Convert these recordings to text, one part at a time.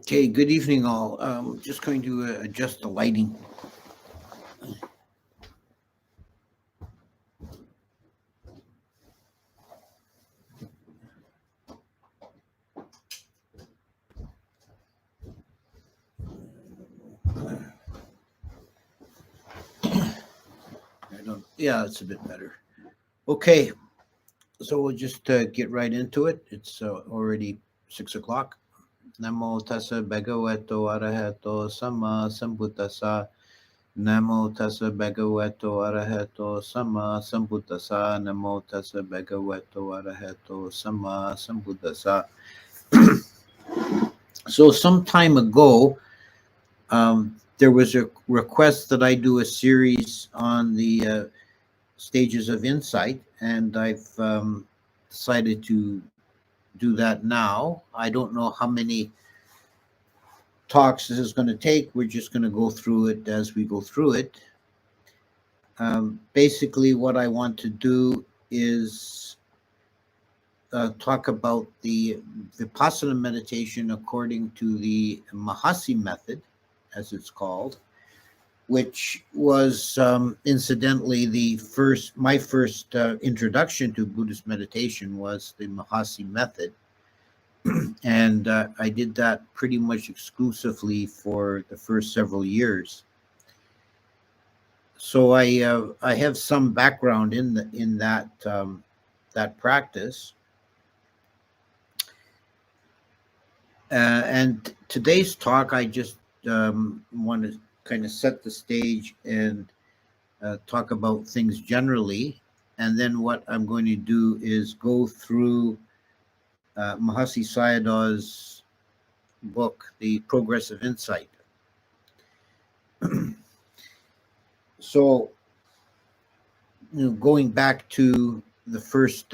Okay, good evening all. Just going to adjust the lighting. Yeah, it's a bit better. Okay, so we'll just get right into it. It's already 6 o'clock. Namo tassa bhagavato arahato sama sambuddhassa. Namo tassa bhagavato arahato sama sambuddhassa. Namo tassa bhagavato arahato sama sambuddhassa. So some time ago, there was a request that I do a series on the stages of insight, and I've decided to do that now. I don't know how many talks this is going to take. We're just going to go through it as we go through it. Basically, what I want to do is talk about the Vipassana meditation according to the Mahāsi Method, as it's called, which was incidentally my first introduction to Buddhist meditation was the Mahāsi Method. And I did that pretty much exclusively for the first several years. So I have some background in that practice. And today's talk, I just want to kind of set the stage and talk about things generally. And then what I'm going to do is go through Mahāsi Sayādaw's book, The Progress of Insight. So, going back to the first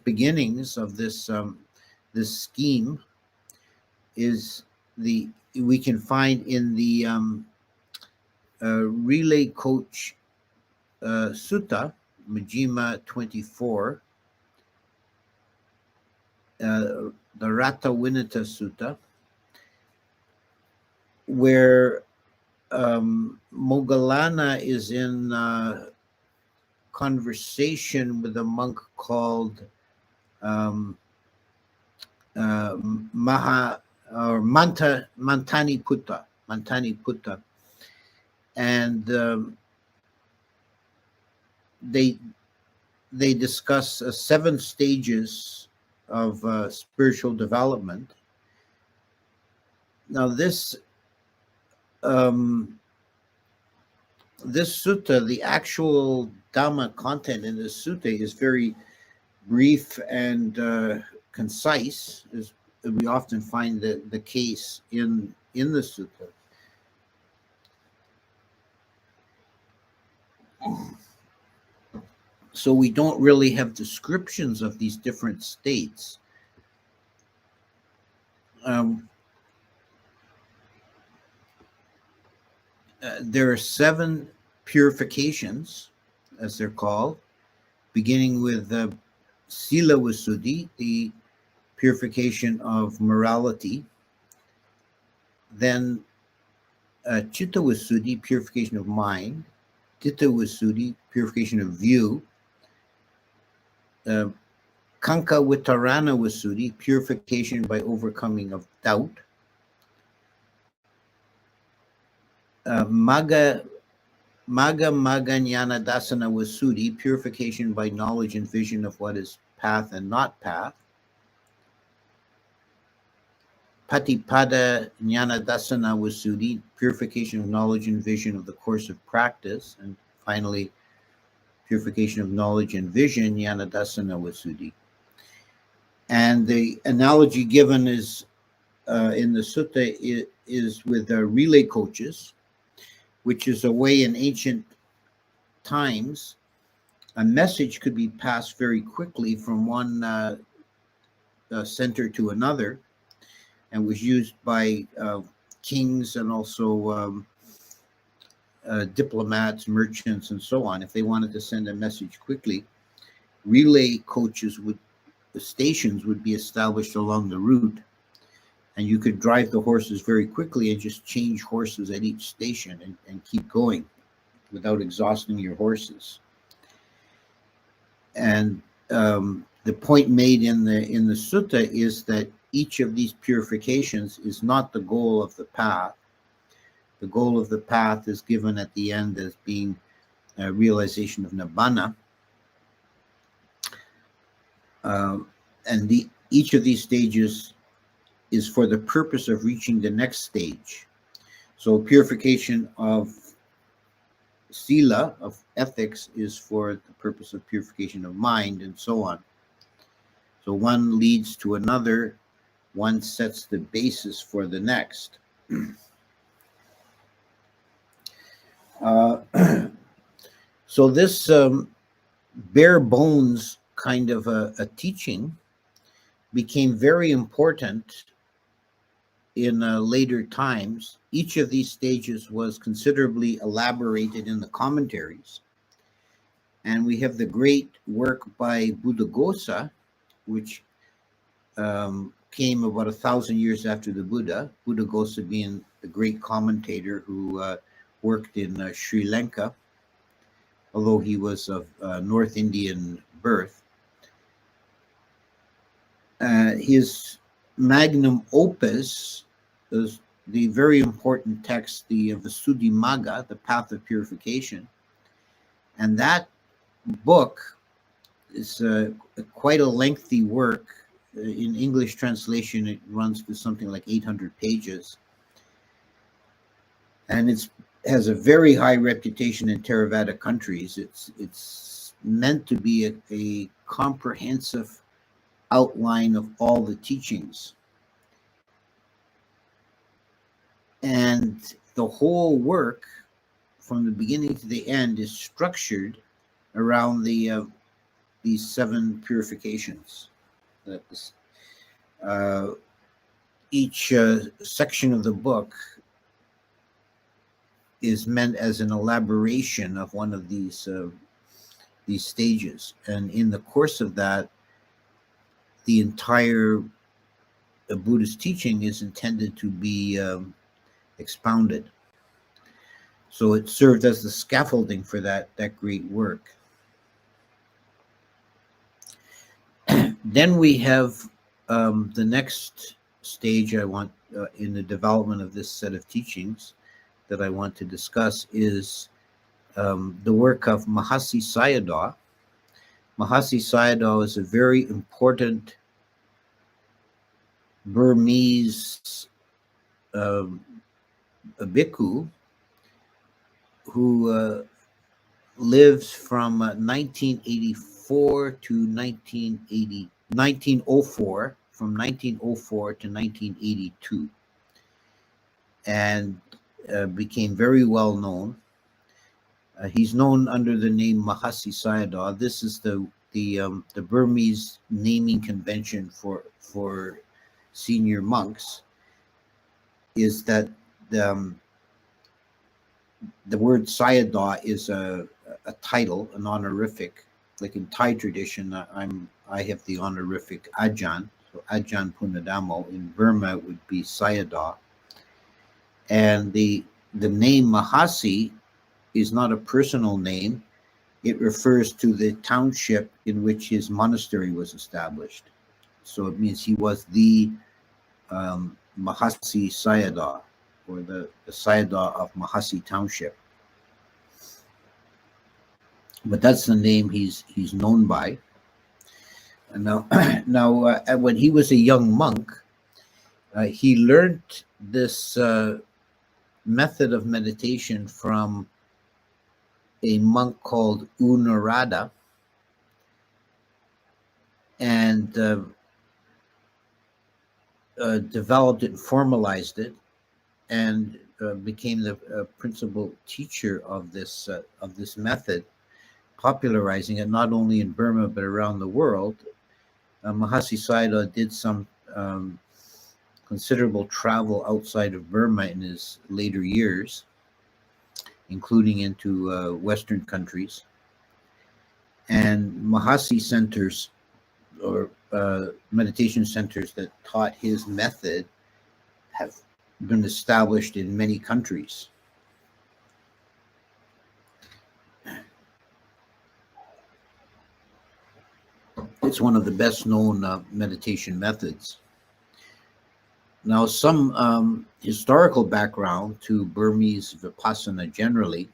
beginnings of this this scheme is we can find in the Relay Coach Sutta, Majjhima 24, the Ratta Winata Sutta, where Moggallana is in conversation with a monk called Mantani Putta, and they discuss 7 stages of spiritual development. Now this sutta, the actual Dhamma content in this sutta is very brief and concise, as we often find the case in the sutta. So we don't really have descriptions of these different states. There are 7 purifications, as they're called, beginning with Sila Visuddhi, the purification of morality. Then Chitta Visuddhi, purification of mind. Citta Visuddhi, purification of view. Kanka Vitarana Visuddhi, purification by overcoming of doubt. Magga Jnana Dasana Visuddhi, purification by knowledge and vision of what is path and not path. Patipada Jnana Dasana Visuddhi, purification of knowledge and vision of the course of practice. And finally, purification of knowledge and vision, Jnana Dasana Visuddhi. And the analogy given is in the sutta is with relay coaches, which is a way in ancient times a message could be passed very quickly from one center to another, and was used by kings and also diplomats, merchants, and so on. If they wanted to send a message quickly, relay coaches stations would be established along the route, And you could drive the horses very quickly and just change horses at each station and keep going without exhausting your horses. And the point made in the sutta is that each of these purifications is not the goal of the path. The goal of the path is given at the end as being a realization of nibbana. And each of these stages is for the purpose of reaching the next stage. So purification of sila, of ethics, is for the purpose of purification of mind, and so on. So one leads to another, one sets the basis for the next. So this bare bones kind of a teaching became very important in later times. Each of these stages was considerably elaborated in the commentaries. And we have the great work by Buddhaghosa, which came about 1,000 years after the Buddha. Buddhaghosa being a great commentator who worked in Sri Lanka, although he was of North Indian birth. His magnum opus is the very important text, the Visuddhimagga, the Path of Purification. And that book is quite a lengthy work. In English translation, it runs to something like 800 pages. And it has a very high reputation in Theravada countries. It's meant to be a comprehensive outline of all the teachings. And the whole work, from the beginning to the end, is structured around these 7 purifications. Each section of the book is meant as an elaboration of one of these stages, and in the course of that, the entire Buddhist teaching is intended to be expounded. So it served as the scaffolding for that great work. Then we have the next stage I want in the development of this set of teachings that I want to discuss is the work of Mahāsi Sayādaw. Mahāsi Sayādaw is a very important Burmese bhikkhu who lives from 1984 to 1904, from 1904 to 1982, and became very well known. He's known under the name Mahāsi Sayādaw. This is the Burmese naming convention for senior monks. Is that the word Sayadaw is a title, an honorific. Like in Thai tradition, I have the honorific Ajahn. So Ajahn Punnadhammo. In Burma it would be Sayadaw. And the name Mahāsi is not a personal name. It refers to the township in which his monastery was established. So it means he was the Mahāsi Sayādaw, or the Sayadaw of Mahāsi Township. But that's the name he's known by. And now, when he was a young monk, he learned this method of meditation from a monk called U Narada, and developed it and formalized it, and became the principal teacher of this method, popularizing it not only in Burma but around the world. Mahāsi Sayadaw did some considerable travel outside of Burma in his later years, including into Western countries. And Mahāsi centers, or meditation centers that taught his method, have been established in many countries. It's one of the best known meditation methods. Now, some historical background to Burmese Vipassana generally.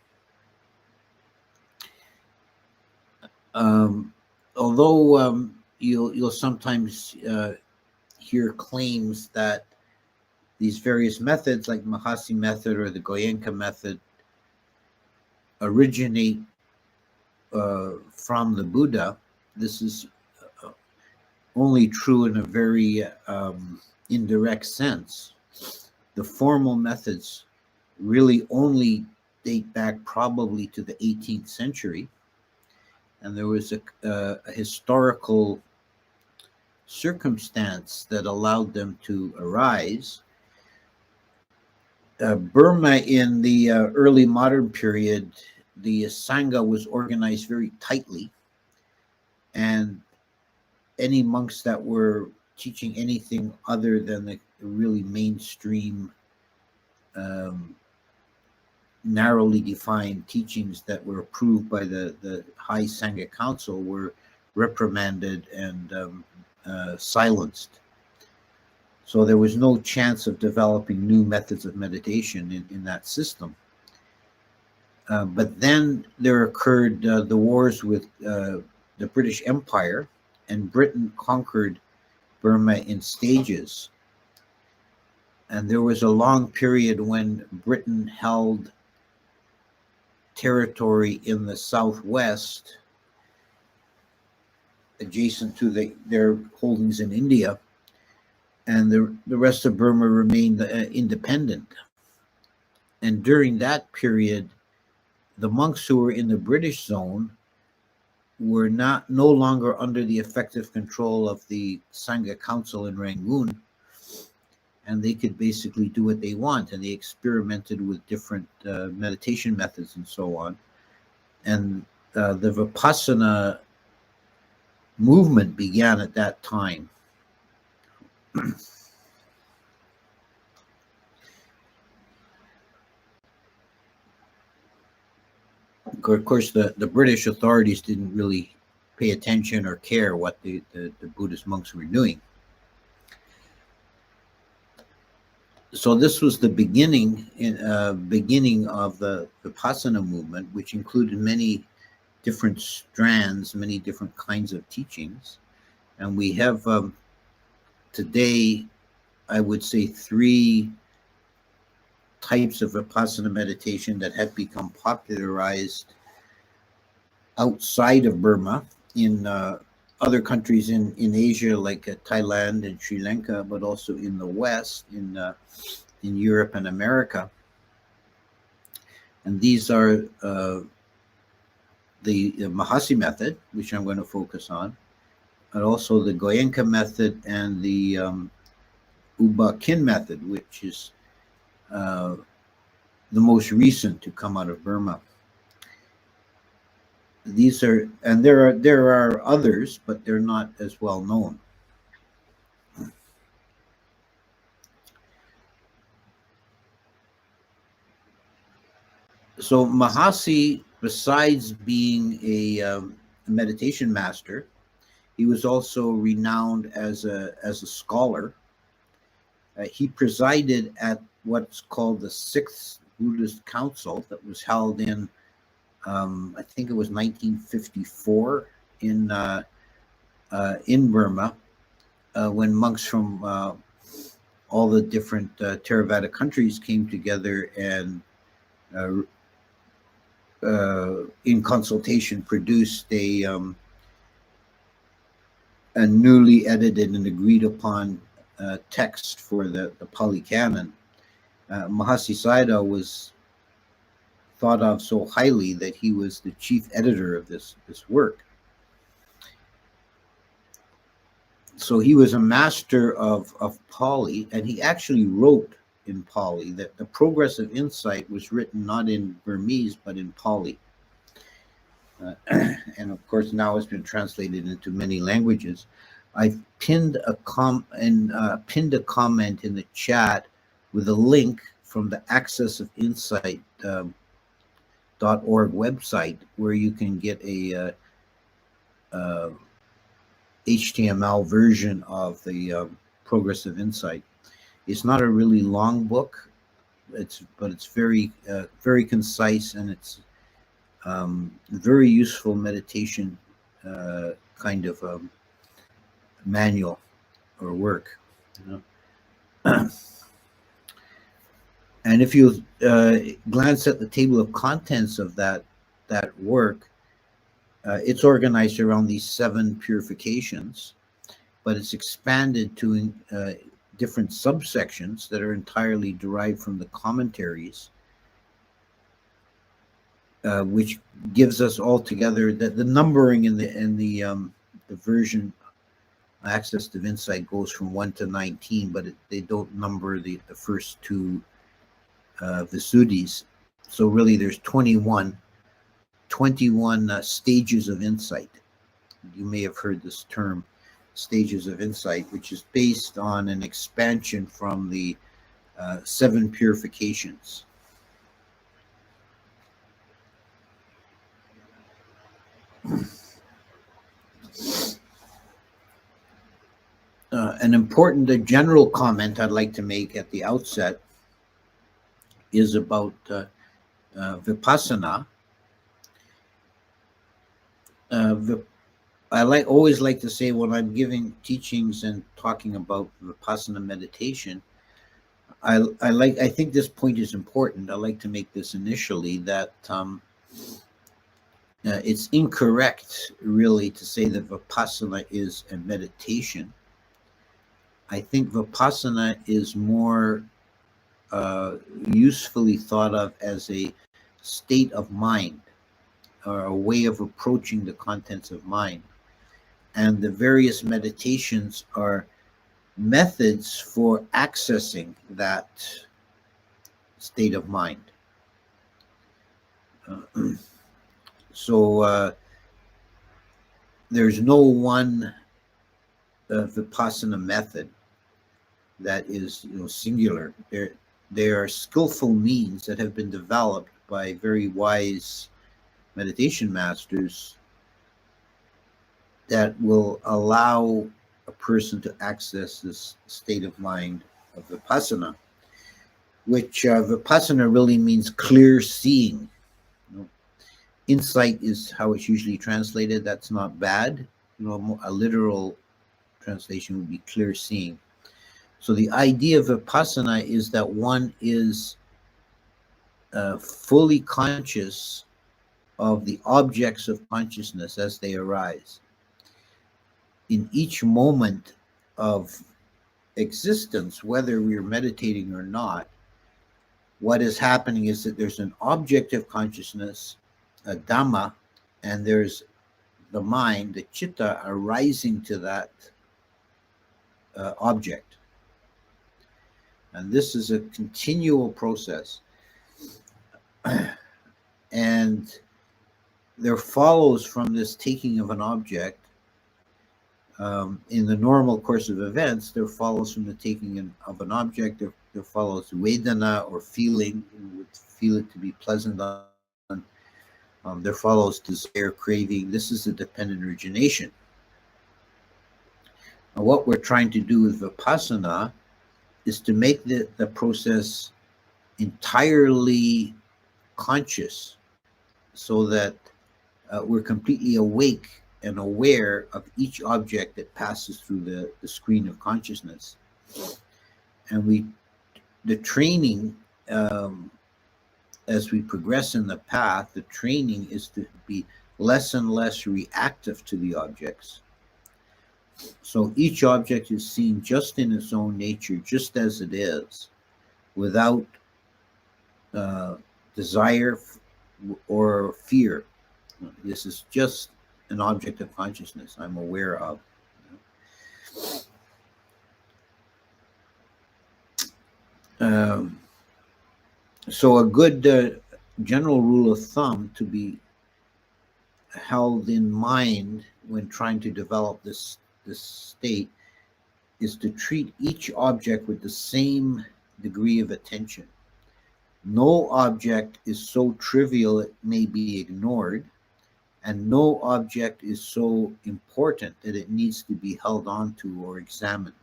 Although you'll sometimes hear claims that these various methods, like Mahāsi Method or the Goenka Method, originate from the Buddha, this is only true in a very indirect sense. The formal methods really only date back probably to the 18th century, and there was a historical circumstance that allowed them to arise. Burma in the early modern period, the Sangha was organized very tightly, and any monks that were teaching anything other than the really mainstream, narrowly defined teachings that were approved by the High Sangha Council were reprimanded and silenced. So there was no chance of developing new methods of meditation in that system. But then there occurred the wars with the British Empire, and Britain conquered Burma in stages. And there was a long period when Britain held territory in the southwest, adjacent to their holdings in India, and the rest of Burma remained independent. And during that period, the monks who were in the British zone were no longer under the effective control of the Sangha Council in Rangoon, and they could basically do what they want, and they experimented with different meditation methods and so on. And the Vipassana movement began at that time. Of course, the British authorities didn't really pay attention or care what the Buddhist monks were doing. So this was the beginning of the Vipassana movement, which included many different strands, many different kinds of teachings. And we have today, I would say, 3 types of Vipassana meditation that have become popularized outside of Burma in other countries in Asia, like Thailand and Sri Lanka, but also in the West, in Europe and America. And these are the Mahāsi Method, which I'm going to focus on, and also the Goenka Method and the Uba Kin Method, which is the most recent to come out of Burma. These are, and there are others, but they're not as well known. So Mahāsi, besides being a meditation master, he was also renowned as a scholar. He presided at what's called the 6th Buddhist Council that was held in, I think it was 1954 in Burma, when monks from all the different Theravada countries came together and in consultation produced a newly edited and agreed upon text for the Pali Canon. Mahāsi Sayādaw was thought of so highly that he was the chief editor of this work. So he was a master of Pali, and he actually wrote in Pali. That the Progress of Insight was written not in Burmese but in Pali, and of course now it's been translated into many languages. I've pinned a comment in the chat with a link from the Access of Insight .org website, where you can get a HTML version of the Progress of Insight. It's not a really long book, but it's very very concise, and it's very useful meditation kind of manual or work. You know? And if you glance at the table of contents of that work, it's organized around these 7 purifications, but it's expanded to different subsections that are entirely derived from the commentaries, which gives us altogether the numbering in the version Access to Insight goes from 1 to 19, but they don't number the first 2 Visuddhis. So really there's 21 stages of insight. You may have heard this term, stages of insight, which is based on an expansion from the 7 purifications. An important general comment I'd like to make at the outset is about Vipassana. I always like to say, when I'm giving teachings and talking about Vipassana meditation, I think this point is important. I like to make this initially, that it's incorrect really to say that Vipassana is a meditation. I think Vipassana is more usefully thought of as a state of mind, or a way of approaching the contents of mind. And the various meditations are methods for accessing that state of mind. So there's no one Vipassana method that is singular. There are skillful means that have been developed by very wise meditation masters that will allow a person to access this state of mind of Vipassana, which Vipassana really means clear seeing. Insight is how it's usually translated. That's not bad. A literal translation would be clear seeing. So the idea of Vipassana is that one is fully conscious of the objects of consciousness as they arise. In each moment of existence, whether we're meditating or not, what is happening is that there's an object of consciousness, a Dhamma, and there's the mind, the Chitta, arising to that object. And this is a continual process. And there follows from this taking of an object, in the normal course of events, there follows from the taking of an object, there follows Vedana, or feeling. You would feel it to be pleasant. There follows desire, craving. This is a dependent origination. Now, what we're trying to do with Vipassana is to make the process entirely conscious, so that we're completely awake and aware of each object that passes through the screen of consciousness. And the training, as we progress in the path, the training is to be less and less reactive to the objects. So each object is seen just in its own nature, just as it is, without desire or fear. This is just an object of consciousness I'm aware of. So a good general rule of thumb to be held in mind when trying to develop this state is to treat each object with the same degree of attention. No object is so trivial it may be ignored, and no object is so important that it needs to be held onto or examined.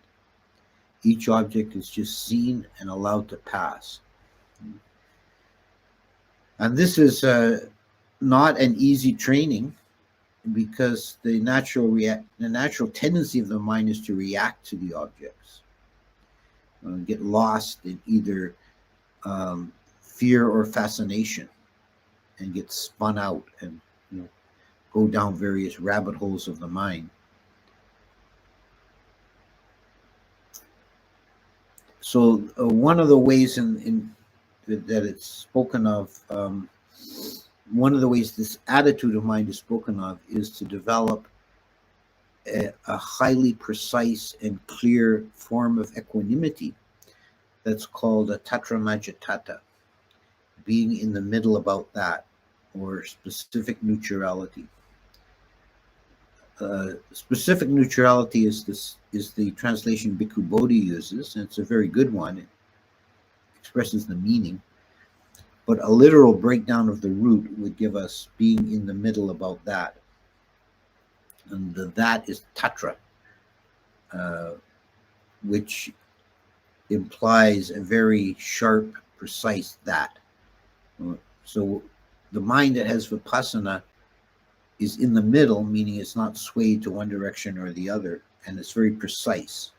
Each object is just seen and allowed to pass. And this is not an easy training, because the natural tendency of the mind is to react to the objects, get lost in either fear or fascination, and get spun out and go down various rabbit holes of the mind. So one of the ways that it's spoken of, one of the ways this attitude of mind is spoken of, is to develop a highly precise and clear form of equanimity that's called a tatramajatata, being in the middle about that, or specific neutrality. Specific neutrality is the translation Bhikkhu Bodhi uses, and it's a very good one. It expresses the meaning. But a literal breakdown of the root would give us being in the middle about that. And that is tatra, which implies a very sharp, precise that. So the mind that has vipassana is in the middle, meaning it's not swayed to one direction or the other, and it's very precise.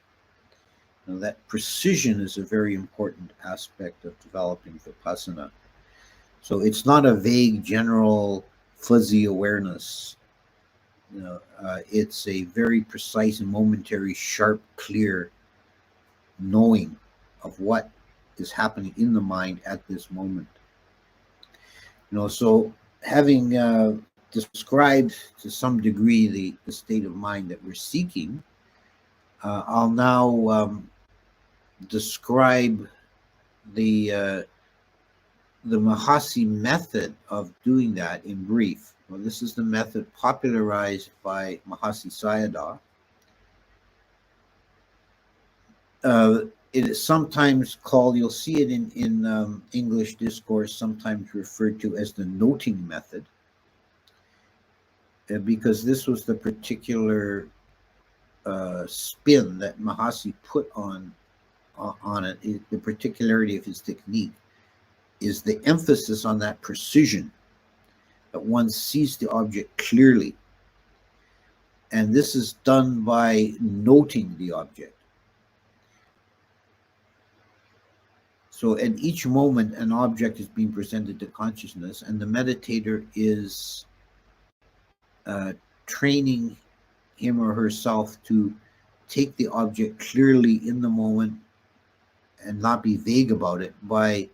Now, that precision is a very important aspect of developing vipassana. So it's not a vague, general, fuzzy awareness. It's a very precise and momentary, sharp, clear knowing of what is happening in the mind at this moment. So having described to some degree the state of mind that we're seeking, I'll now describe the Mahāsi method of doing that in brief. Well, this is the method popularized by Mahāsi Sayādaw. It is sometimes called, you'll see it in English discourse, sometimes referred to as the noting method, because this was the particular spin that Mahāsi put on it. The particularity of his technique is the emphasis on that precision, that one sees the object clearly. And this is done by noting the object. So at each moment, an object is being presented to consciousness, and the meditator is training him or herself to take the object clearly in the moment and not be vague about it by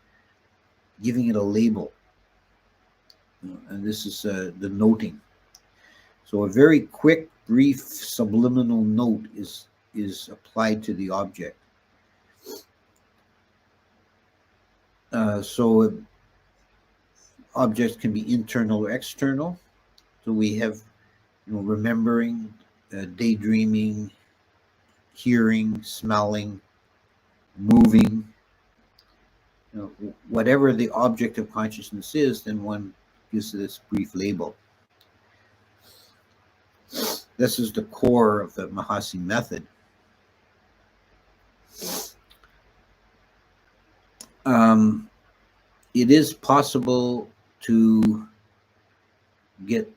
giving it a label. And this is the noting. So a very quick, brief, subliminal note is applied to the object. So objects can be internal or external. So we have, remembering, daydreaming, hearing, smelling, moving. Whatever the object of consciousness is, then one gives this brief label. This is the core of the Mahāsi method. It is possible to get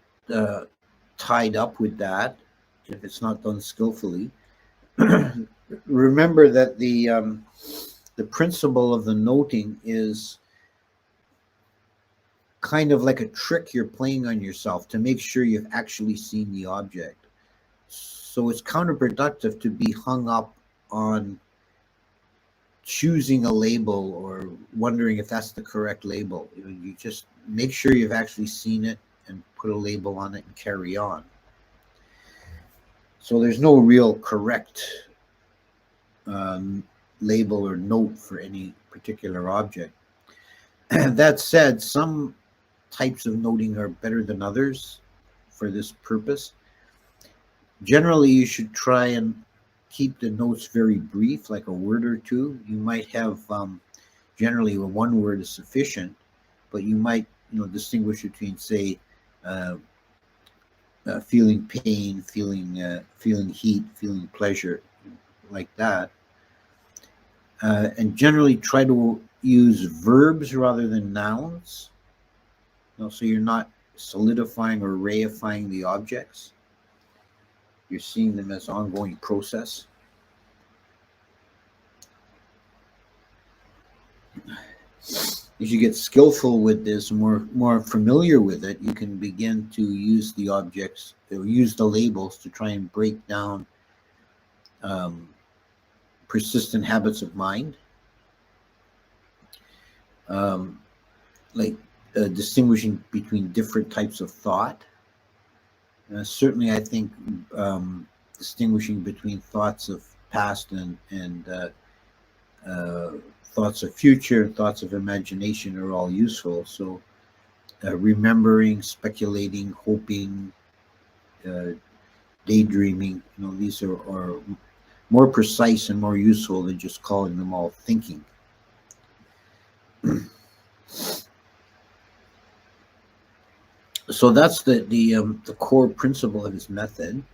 tied up with that if it's not done skillfully. Remember that the principle of the noting is kind of like a trick you're playing on yourself to make sure you've actually seen the object. So it's counterproductive to be hung up on choosing a label or wondering if that's the correct label. You just make sure you've actually seen it and put a label on it and carry on. So there's no real correct label or note for any particular object. That said, some types of noting are better than others for this purpose. Generally, you should try and keep the notes very brief, like a word or two. You might have generally one word is sufficient, but you might distinguish between, say, feeling pain, feeling heat, feeling pleasure, like that. And generally try to use verbs rather than nouns. So you're not solidifying or reifying the objects. You're seeing them as ongoing process. As you get skillful with this, more familiar with it, you can begin to use the objects, or use the labels to try and break down persistent habits of mind, like distinguishing between different types of thought. Certainly, I think distinguishing between thoughts of past and thoughts of future, thoughts of imagination are all useful. So remembering, speculating, hoping, daydreaming, these are more precise and more useful than just calling them all thinking. So that's the core principle of his method.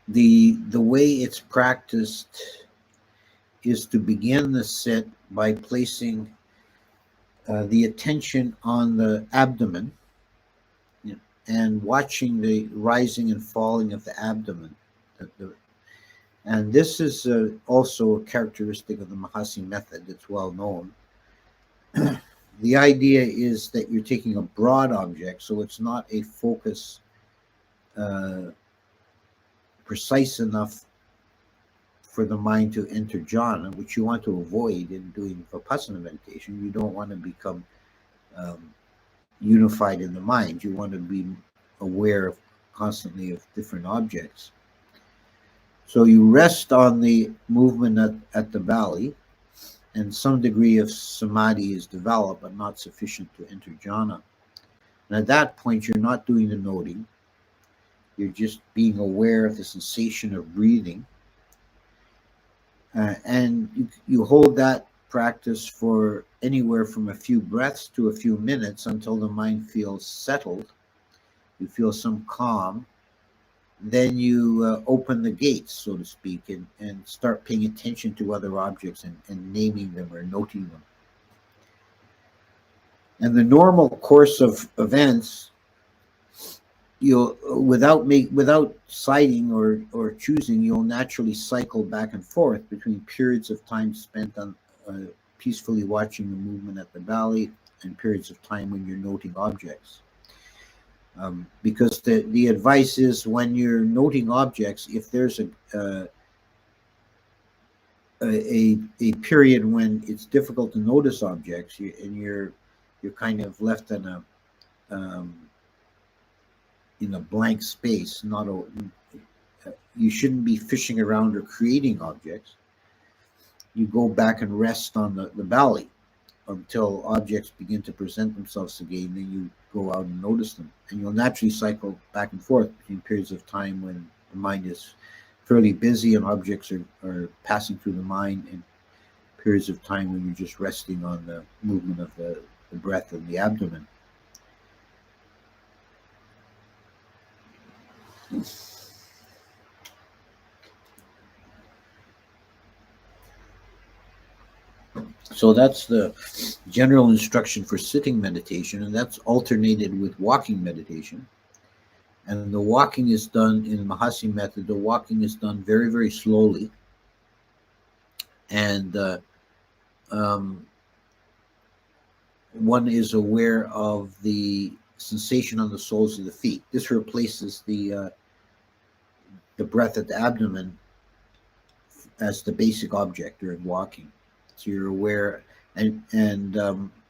The way it's practiced is to begin the sit by placing the attention on the abdomen, and watching the rising and falling of the abdomen. And this is also a characteristic of the Mahāsi Method. It's well known. The idea is that you're taking a broad object, so it's not a focus precise enough for the mind to enter jhana, which you want to avoid in doing Vipassana meditation. You don't want to become unified in the mind. You want to be aware constantly of different objects. So you rest on the movement at the belly, and some degree of samadhi is developed, but not sufficient to enter jhana. And at that point, you're not doing the noting. You're just being aware of the sensation of breathing. And you hold that practice for anywhere from a few breaths to a few minutes until the mind feels settled. You feel some calm. Then you open the gates, so to speak, and start paying attention to other objects and naming them or noting them. And the normal course of events, you'll without citing or choosing, you'll naturally cycle back and forth between periods of time spent on peacefully watching the movement at the belly and periods of time when you're noting objects. Because the advice is, when you're noting objects, if there's a period when it's difficult to notice objects, and you're kind of left in a blank space, you shouldn't be fishing around or creating objects. You go back and rest on the belly until objects begin to present themselves again. Then you go out and notice them, and you'll naturally cycle back and forth between periods of time when the mind is fairly busy and objects are passing through the mind, and periods of time when you're just resting on the movement of the breath in the abdomen. So that's the general instruction for sitting meditation, and that's alternated with walking meditation. And the walking is done in Mahāsi Method. The walking is done very, very slowly. And one is aware of the sensation on the soles of the feet. This replaces the breath at the abdomen as the basic object during walking. So you're aware, and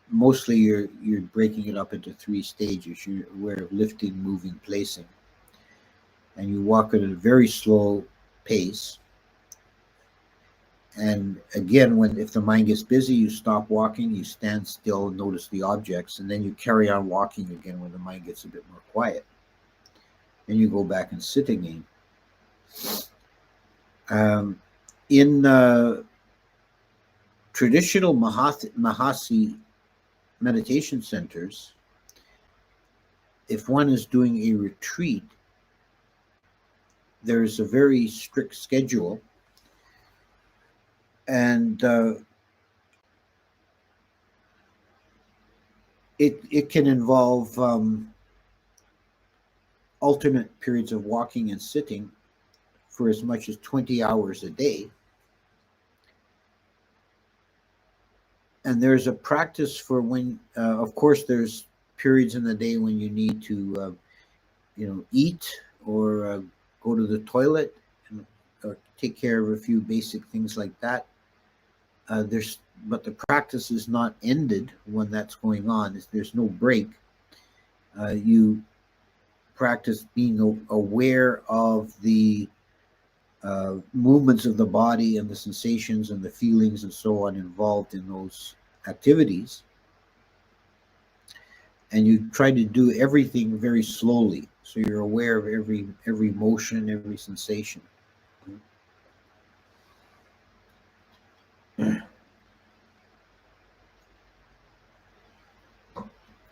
mostly you're breaking it up into 3 stages. You're aware of lifting, moving, placing, and you walk at a very slow pace. And again, if the mind gets busy, you stop walking, you stand still and notice the objects, and then you carry on walking again when the mind gets a bit more quiet. and you go back and sit again. In traditional Mahāsi meditation centers, if one is doing a retreat, there's a very strict schedule, and it can involve alternate periods of walking and sitting for as much as 20 hours a day. And there's a practice for when, of course, there's periods in the day when you need to, eat or go to the toilet or take care of a few basic things like that. But the practice is not ended when that's going on. There's no break. You practice being aware of the movements of the body and the sensations and the feelings and so on involved in those activities. And you try to do everything very slowly. So you're aware of every motion, every sensation.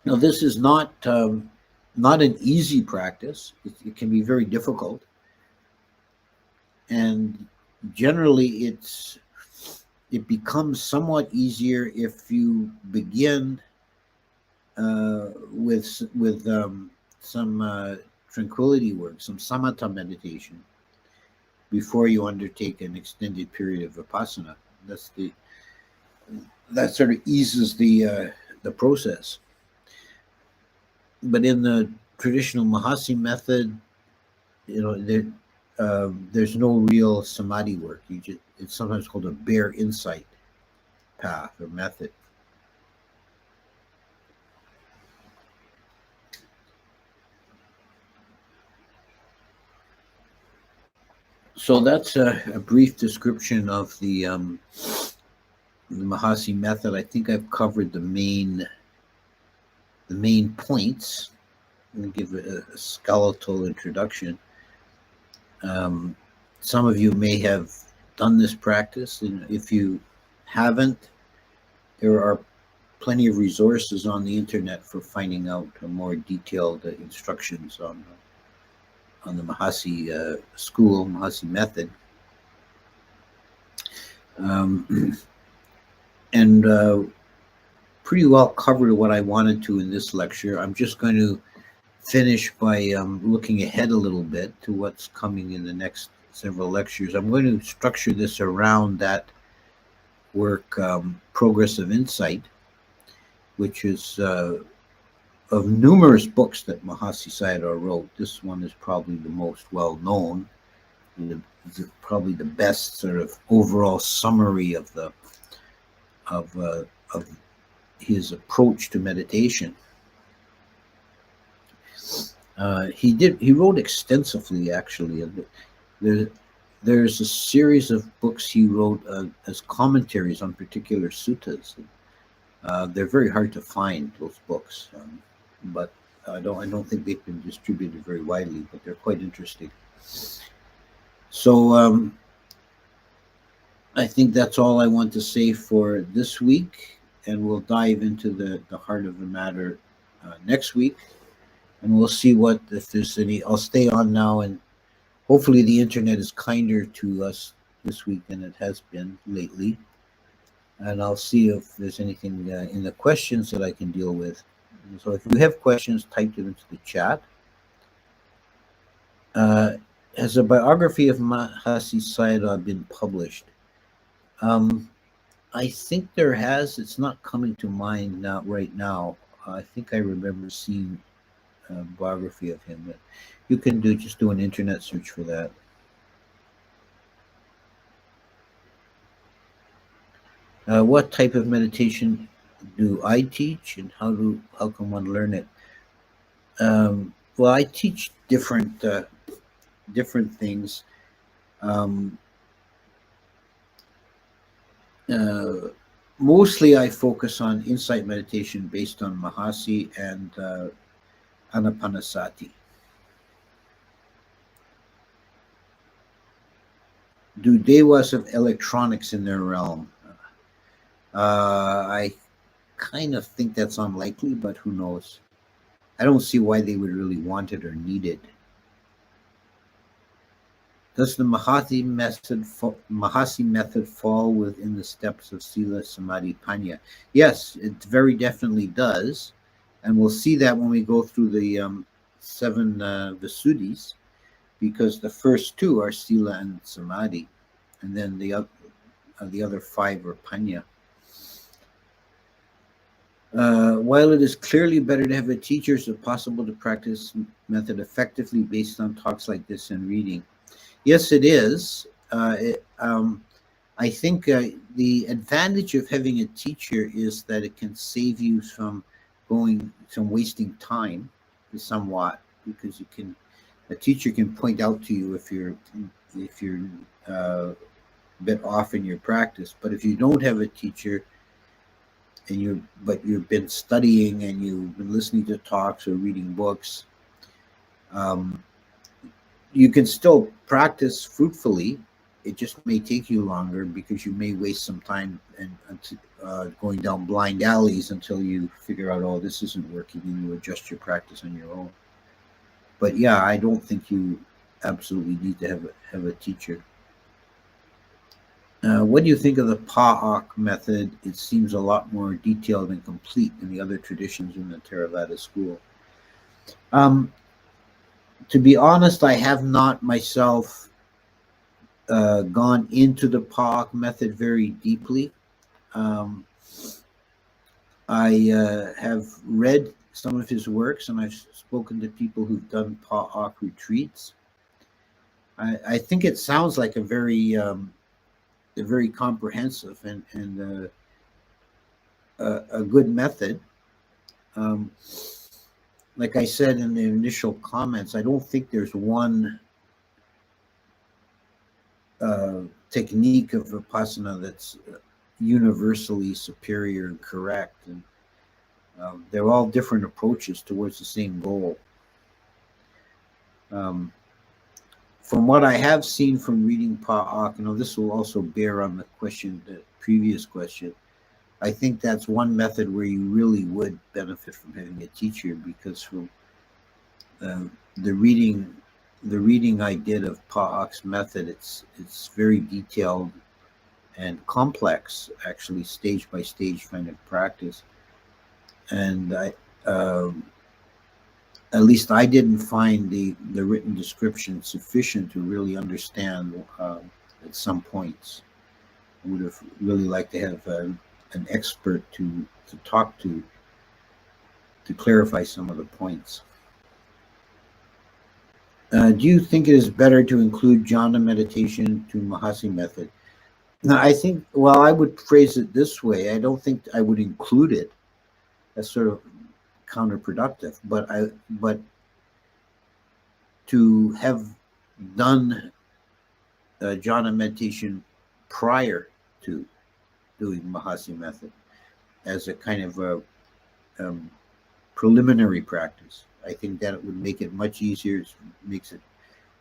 Now, this is not an easy practice. It can be very difficult. And generally, it becomes somewhat easier if you begin with some tranquility work, some samatha meditation, before you undertake an extended period of vipassana. That sort of eases the process. But in the traditional Mahāsi method, there's no real samadhi work. It's sometimes called a bare insight path or method. So that's a brief description of the Mahāsi method. I think I've covered the main points. I'm going to give a skeletal introduction. Some of you may have done this practice, and if you haven't, there are plenty of resources on the internet for finding out more detailed instructions on the Mahāsi school, Mahāsi method. And pretty well covered what I wanted to in this lecture. I'm just going to finish by looking ahead a little bit to what's coming in the next several lectures. I'm going to structure this around that work, Progress of Insight, which is of numerous books that Mahāsi Sayādaw wrote. This one is probably the most well-known, and probably the best sort of overall summary of his approach to meditation. He wrote extensively, actually. There's a series of books he wrote as commentaries on particular suttas. They're very hard to find, those books, but I don't think they've been distributed very widely, but they're quite interesting. So I think that's all I want to say for this week, and we'll dive into the heart of the matter next week, and we'll see if there's any. I'll stay on now, and hopefully the internet is kinder to us this week than it has been lately, and I'll see if there's anything in the questions that I can deal with. And so if you have questions, type them into the chat. Has a biography of Mahāsi Sayādaw been published? I think there has. It's not coming to mind right now. I think I remember seeing a biography of him. But you can just do an internet search for that. What type of meditation do I teach, and how can one learn it? Well, I teach different things. Mostly I focus on insight meditation based on Mahāsi and Anapanasati. Do Dewas have electronics in their realm? I kind of think that's unlikely, but who knows? I don't see why they would really want it or need it. Does the Mahāsi method fall within the steps of Sila Samadhi Panya? Yes, it very definitely does, and we'll see that when we go through the seven Visuddhis, because the first two are Sila and Samadhi, and then the other five are Panya. While it is clearly better to have a teacher, is it possible to practice method effectively based on talks like this and reading? Yes, it is. I think the advantage of having a teacher is that it can save you from wasting time somewhat, because a teacher can point out to you if you're a bit off in your practice. But if you don't have a teacher, and you've been studying and you've been listening to talks or reading books, you can still practice fruitfully. It just may take you longer because you may waste some time going down blind alleys until you figure out, oh, this isn't working, and you adjust your practice on your own. But yeah, I don't think you absolutely need to have a teacher. What do you think of the Pa'ak method? It seems a lot more detailed and complete than the other traditions in the Theravada school. To be honest, I have not myself gone into the Pa'ak method very deeply. I have read some of his works, and I've spoken to people who've done Pa'ak retreats. I think it sounds like a very comprehensive and a good method. Like I said in the initial comments, I don't think there's one technique of Vipassana that's universally superior and correct. And they're all different approaches towards the same goal. From what I have seen from reading Pa'ak, this will also bear on the previous question. I think that's one method where you really would benefit from having a teacher, because from the reading I did of Pa'ak's method, it's very detailed and complex, actually, stage by stage kind of practice. And at least I didn't find the written description sufficient to really understand at some points. I would have really liked to have an expert to talk to clarify some of the points. Do you think it is better to include jhana meditation to Mahāsi method? Now, I think, well, I would phrase it this way. I don't think I would include it. That's sort of counterproductive. But to have done jhana meditation prior to doing Mahāsi method as a kind of a preliminary practice, I think that it would make it much easier.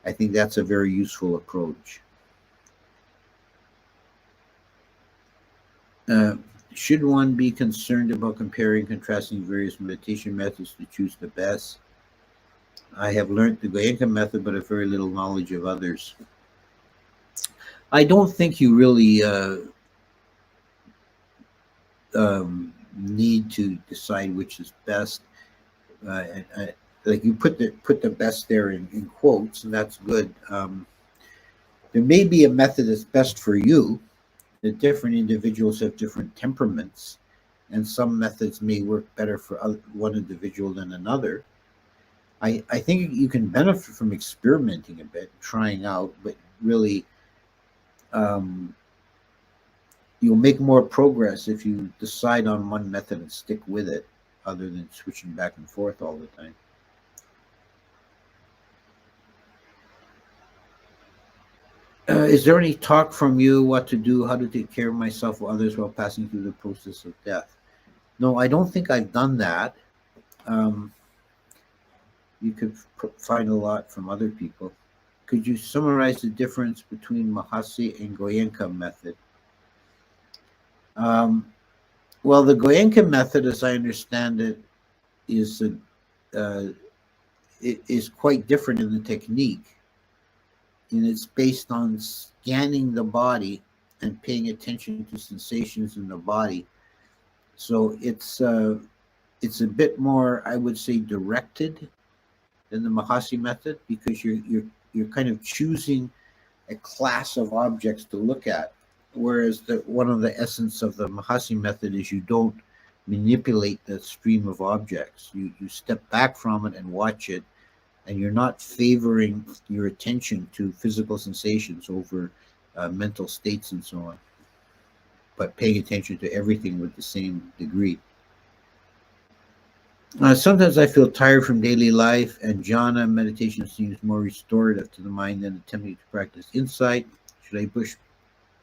I think that's a very useful approach. Should one be concerned about comparing and contrasting various meditation methods to choose the best? I have learned the Goenka method, but have very little knowledge of others. I don't think you really need to decide which is best. Like you put the best there in quotes, and that's good. There may be a method that's best for you. That different individuals have different temperaments, and some methods may work better for one individual than another. I think you can benefit from experimenting a bit, trying out, but really you'll make more progress if you decide on one method and stick with it, other than switching back and forth all the time. Is there any talk from you what to do, how to take care of myself or others while passing through the process of death? No, I don't think I've done that. You could find a lot from other people. could you summarize the difference between Mahāsi and Goenka method? Well, the Goenka method, as I understand it, is quite different in the technique, and it's based on scanning the body and paying attention to sensations in the body. So it's a bit more, I would say, directed than the Mahāsi method, because you're kind of choosing a class of objects to look at, whereas one of the essence of the Mahāsi method is you don't manipulate the stream of objects. You step back from it and watch it, and you're not favoring your attention to physical sensations over mental states and so on, but paying attention to everything with the same degree. Sometimes I feel tired from daily life, and jhana meditation seems more restorative to the mind than attempting to practice insight. Should I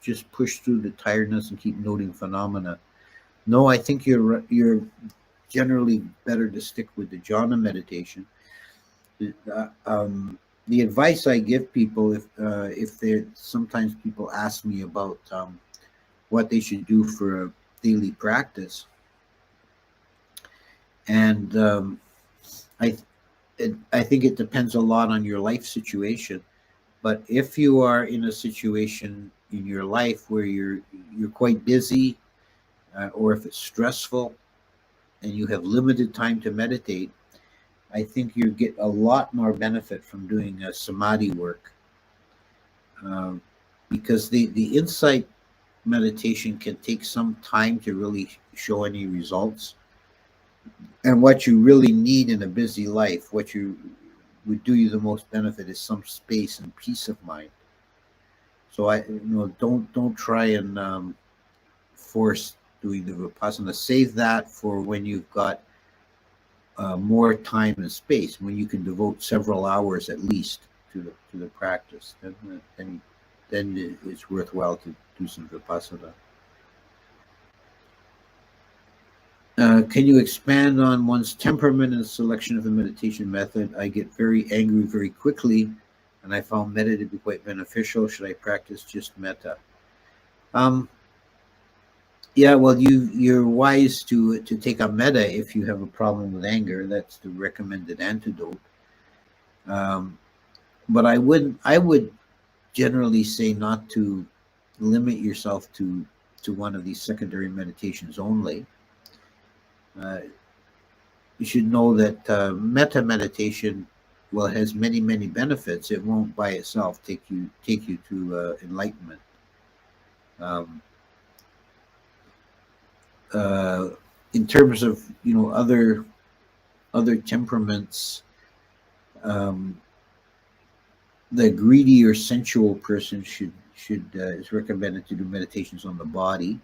just push through the tiredness and keep noting phenomena? No, I think you're generally better to stick with the jhana meditation. The advice I give people, if they sometimes people ask me about what they should do for a daily practice, and I think it depends a lot on your life situation. But if you are in a situation in your life where you're quite busy, or if it's stressful and you have limited time to meditate, I think you get a lot more benefit from doing samadhi work, because the insight meditation can take some time to really show any results. And what you really need in a busy life, what would do you the most benefit, is some space and peace of mind. So don't try and force doing the Vipassana. Save that for when you've got more time and space, when you can devote several hours at least to the practice. Then it's worthwhile to do some Vipassana. Can you expand on one's temperament and selection of the meditation method? I get very angry very quickly, and I found metta to be quite beneficial. Should I practice just metta? Yeah, well, you're wise to take a metta if you have a problem with anger. That's the recommended antidote. But I would generally say not to limit yourself to one of these secondary meditations only. You should know that metta meditation, well, has many benefits. It won't by itself take you to enlightenment. In terms of other temperaments, the greedy or sensual person should is recommended to do meditations on the body.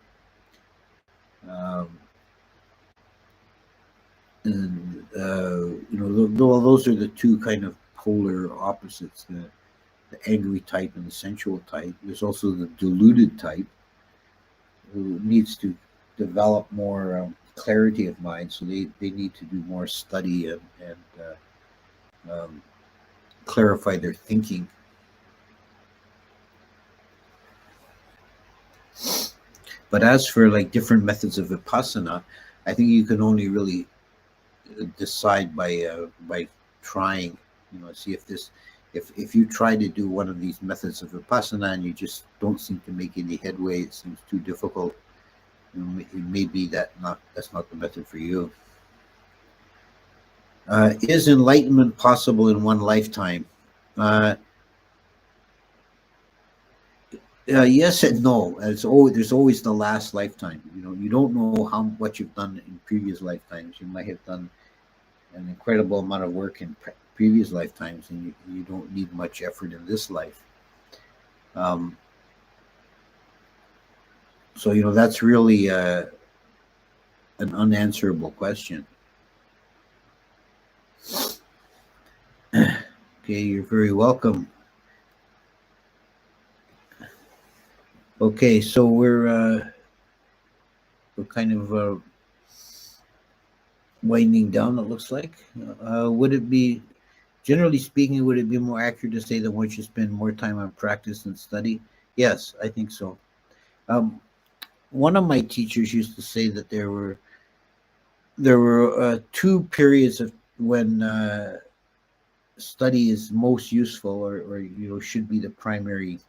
And those are the two kind of polar opposites: the angry type and the sensual type. There's also the deluded type, who needs to develop more clarity of mind, so they need to do more study and clarify their thinking. But as for like different methods of Vipassana, I think you can only really decide by trying. See if you try to do one of these methods of Vipassana and you just don't seem to make any headway, it seems too difficult, it may be that's not the method for you. Is enlightenment possible in one lifetime? Yes and no. There's always the last lifetime. You don't know what you've done in previous lifetimes. You might have done an incredible amount of work in previous lifetimes, and you don't need much effort in this life. So that's really an unanswerable question. Okay, you're very welcome. Okay, so we're kind of winding down, it looks like. Would it be Generally speaking, would it be more accurate to say that one should spend more time on practice than study? Yes, I think so. Um, One of my teachers used to say that there were two periods of when study is most useful, or should be the primary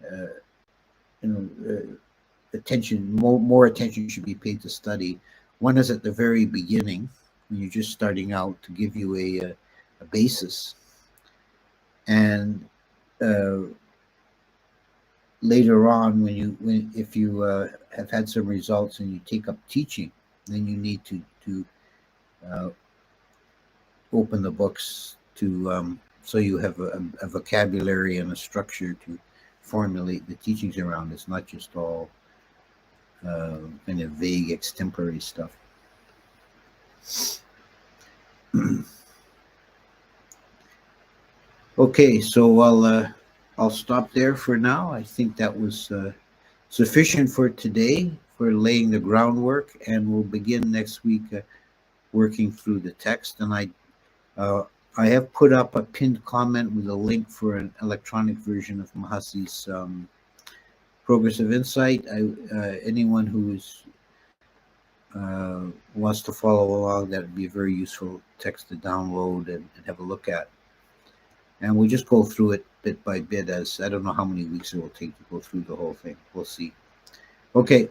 uh, you know attention. More attention should be paid to study. One is at the very beginning when you're just starting out, to give you a basis, and uh, later on, when if you have had some results and you take up teaching, then you need to uh, open the books to so you have a vocabulary and a structure to formulate the teachings around. It's not just all kind of vague extempore stuff. Okay, so I'll stop there for now. I think that was sufficient for today for laying the groundwork, and we'll begin next week working through the text. And uh, I have put up a pinned comment with a link for an electronic version of Mahāsi's Progress of Insight. Anyone who wants to follow along, that would be a very useful text to download and have a look at. And we'll just go through it bit by bit, as I don't know how many weeks it will take to go through the whole thing. We'll see. Okay.